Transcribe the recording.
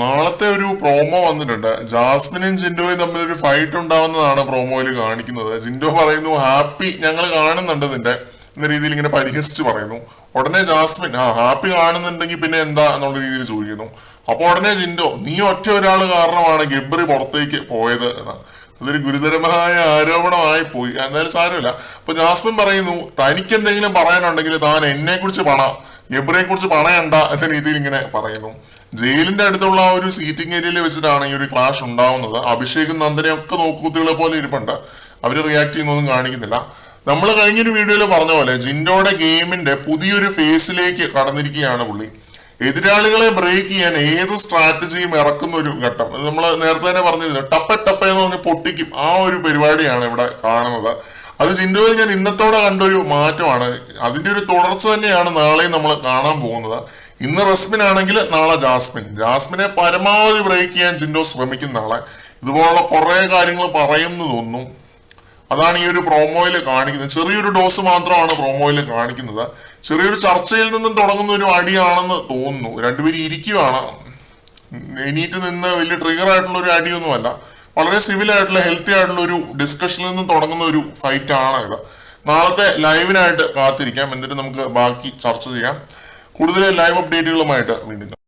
നാളത്തെ ഒരു പ്രോമോ വന്നിട്ടുണ്ട്. ജാസ്മിനും ജിൻഡോയും തമ്മിൽ ഒരു ഫൈറ്റ് ഉണ്ടാവുന്നതാണ് പ്രോമോയിൽ കാണിക്കുന്നത്. ജിൻഡോ പറയുന്നു ഹാപ്പി ഞങ്ങൾ കാണുന്നുണ്ട് നിന്റെ എന്ന രീതിയിൽ ഇങ്ങനെ പരിഹസിച്ച് പറയുന്നു. ഉടനെ ജാസ്മിൻ ഹാപ്പി കാണുന്നുണ്ടെങ്കിൽ പിന്നെ എന്താ എന്നുള്ള രീതിയിൽ ചോദിക്കുന്നു. അപ്പൊ ഉടനെ ജിൻഡോ നീ ഒറ്റ ഒരാൾ കാരണമാണ് ഗബ്രി പുറത്തേക്ക് പോയത് എന്ന്. അതൊരു ഗുരുതരമായ ആരോപണമായി പോയി. എന്തായാലും സാരമില്ല. അപ്പൊ ജാസ്മിൻ പറയുന്നു തനിക്ക് എന്തെങ്കിലും പറയാനുണ്ടെങ്കിൽ താൻ എന്നെ കുറിച്ച് ഗബ്രിയെ കുറിച്ച് പറയണ്ട എന്ന രീതിയിൽ ഇങ്ങനെ പറയുന്നു. ജയിലിന്റെ അടുത്തുള്ള ആ ഒരു സീറ്റിംഗ് ഏരിയയിൽ വെച്ചിട്ടാണ് ഈ ഒരു ക്ലാഷ് ഉണ്ടാവുന്നത്. അഭിഷേകും നന്ദനയും ഒക്കെ നോക്കുകുത്തികളെ പോലെ ഇരിപ്പുണ്ട്. അവര് റിയാക്ട് ചെയ്യുന്നൊന്നും കാണിക്കുന്നില്ല. നമ്മൾ കഴിഞ്ഞൊരു വീഡിയോയിൽ പറഞ്ഞ പോലെ ജിൻഡോയുടെ ഗെയിമിന്റെ പുതിയൊരു ഫേസിലേക്ക് കടന്നിരിക്കുകയാണ് പുള്ളി. എതിരാളികളെ ബ്രേക്ക് ചെയ്യാൻ ഏത് സ്ട്രാറ്റജിയും ഇറക്കുന്ന ഒരു ഘട്ടം. അത് നമ്മൾ നേരത്തെ തന്നെ പറഞ്ഞിരുന്നു. ടപ്പ എന്ന് പറഞ്ഞ് പൊട്ടിക്കും. ആ ഒരു പരിപാടിയാണ് ഇവിടെ കാണുന്നത്. അത് ജിൻഡോയിൽ ഞാൻ ഇന്നത്തോടെ കണ്ടൊരു മാറ്റമാണ്. അതിന്റെ ഒരു തുടർച്ച തന്നെയാണ് നാളെയും നമ്മൾ കാണാൻ പോകുന്നത്. ഇന്ന് റസ്മിൻ ആണെങ്കിൽ നാളെ ജാസ്മിനെ പരമാവധി ബ്രേക്ക് ചെയ്യാൻ ജിൻഡോ ശ്രമിക്കുന്ന നാളെ. ഇതുപോലുള്ള കുറെ കാര്യങ്ങൾ പറയുന്നു തോന്നുന്നു. അതാണ് ഈ ഒരു പ്രോമോയിൽ കാണിക്കുന്നത്. ചെറിയൊരു ഡോസ് മാത്രമാണ് പ്രോമോയിൽ കാണിക്കുന്നത്. ചെറിയൊരു ചർച്ചയിൽ നിന്നും തുടങ്ങുന്ന ഒരു അടിയാണെന്ന് തോന്നുന്നു. രണ്ടുപേരും ഇരിക്കുവാണ്. എണീറ്റ് നിന്ന് വലിയ ട്രിഗർ ആയിട്ടുള്ള ഒരു അടിയൊന്നുമല്ല. വളരെ സിവിൽ ആയിട്ടുള്ള ഹെൽത്തി ആയിട്ടുള്ള ഒരു ഡിസ്കഷനിൽ നിന്നും തുടങ്ങുന്ന ഒരു ഫൈറ്റ് ആണ് ഇത്. നാളത്തെ ലൈവിനായിട്ട് കാത്തിരിക്കാം. എന്നിട്ട് നമുക്ക് ബാക്കി ചർച്ച ചെയ്യാം. കൂടുതൽ ലൈവ് അപ്ഡേറ്റുകളുമായിട്ട് വീണ്ടും